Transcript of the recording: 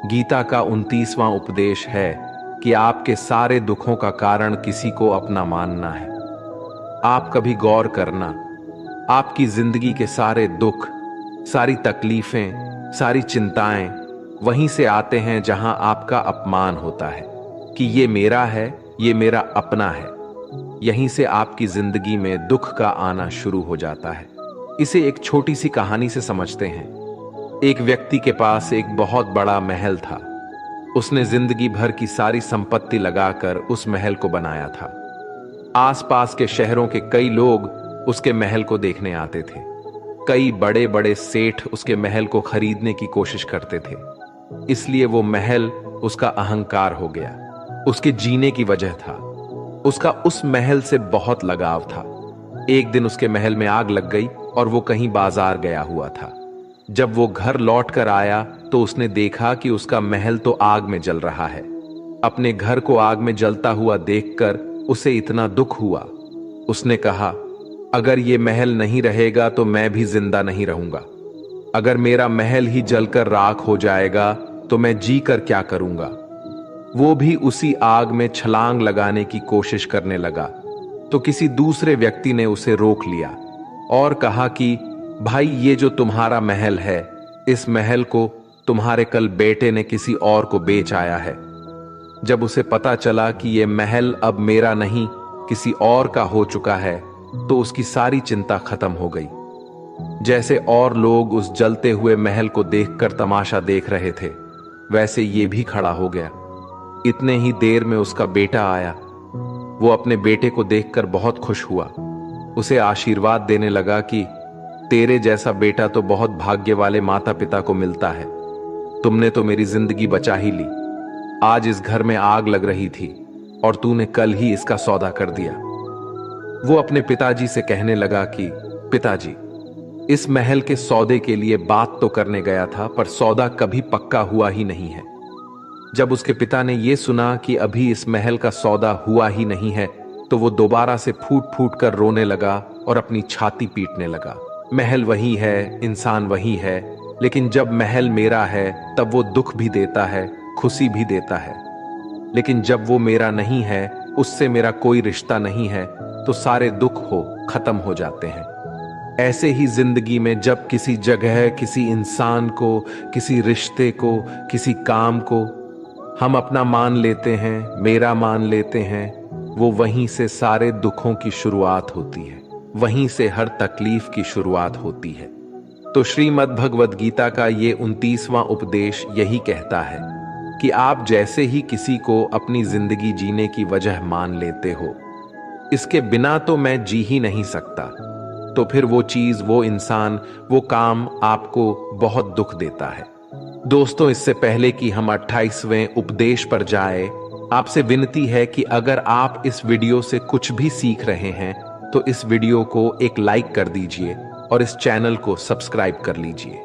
गीता का 29वां उपदेश है कि आपके सारे दुखों का कारण किसी को अपना मानना है। आप कभी गौर करना, आपकी जिंदगी के सारे दुख, सारी तकलीफें, सारी चिंताएं वहीं से आते हैं जहां आपका अपमान होता है कि ये मेरा है, ये मेरा अपना है। यहीं से आपकी जिंदगी में दुख का आना शुरू हो जाता है। इसे एक छोटी सी कहानी से समझते हैं। एक व्यक्ति के पास एक बहुत बड़ा महल था। उसने जिंदगी भर की सारी संपत्ति लगाकर उस महल को बनाया था। आसपास के शहरों के कई लोग उसके महल को देखने आते थे। कई बड़े बड़े सेठ उसके महल को खरीदने की कोशिश करते थे। इसलिए वो महल उसका अहंकार हो गया, उसके जीने की वजह था। उसका उस महल से बहुत लगाव था। एक दिन उसके महल में आग लग गई और वो कहीं बाजार गया हुआ था। जब वो घर लौट कर आया तो उसने देखा कि उसका महल तो आग में जल रहा है। अपने घर को आग में जलता हुआ देखकर उसे इतना दुख हुआ। उसने कहा, अगर ये महल नहीं रहेगा तो मैं भी जिंदा नहीं रहूंगा। अगर मेरा महल ही जलकर राख हो जाएगा तो मैं जी कर क्या करूंगा। वो भी उसी आग में छलांग लगाने की कोशिश करने लगा तो किसी दूसरे व्यक्ति ने उसे रोक लिया और कहा कि भाई, ये जो तुम्हारा महल है, इस महल को तुम्हारे कल बेटे ने किसी और को बेच आया है। जब उसे पता चला कि ये महल अब मेरा नहीं किसी और का हो चुका है तो उसकी सारी चिंता खत्म हो गई। जैसे और लोग उस जलते हुए महल को देखकर तमाशा देख रहे थे, वैसे ये भी खड़ा हो गया। इतने ही देर में उसका बेटा आया। वो अपने बेटे को देखकर बहुत खुश हुआ। उसे आशीर्वाद देने लगा कि तेरे जैसा बेटा तो बहुत भाग्य वाले माता पिता को मिलता है। तुमने तो मेरी जिंदगी बचा ही ली। आज इस घर में आग लग रही थी और तूने कल ही इसका सौदा कर दिया। वो अपने पिताजी से कहने लगा कि पिताजी, इस महल के सौदे के लिए बात तो करने गया था पर सौदा कभी पक्का हुआ ही नहीं है। जब उसके पिता ने यह सुना कि अभी इस महल का सौदा हुआ ही नहीं है तो वो दोबारा से फूट फूट कर रोने लगा और अपनी छाती पीटने लगा। महल वही है, इंसान वही है, लेकिन जब महल मेरा है तब वो दुख भी देता है, खुशी भी देता है। लेकिन जब वो मेरा नहीं है, उससे मेरा कोई रिश्ता नहीं है, तो सारे दुख खत्म हो जाते हैं। ऐसे ही जिंदगी में जब किसी जगह, किसी इंसान को, किसी रिश्ते को, किसी काम को हम अपना मान लेते हैं, मेरा मान लेते हैं, वो वहीं से सारे दुखों की शुरुआत होती है, वहीं से हर तकलीफ की शुरुआत होती है। तो श्रीमद् भगवद गीता का ये 29वां उपदेश यही कहता है कि आप जैसे ही किसी को अपनी जिंदगी जीने की वजह मान लेते हो, इसके बिना तो मैं जी ही नहीं सकता, तो फिर वो चीज, वो इंसान, वो काम आपको बहुत दुख देता है। दोस्तों, इससे पहले कि हम 28वें उपदेश पर जाए, आपसे विनती है कि अगर आप इस वीडियो से कुछ भी सीख रहे हैं तो इस वीडियो को एक लाइक कर दीजिए और इस चैनल को सब्सक्राइब कर लीजिए।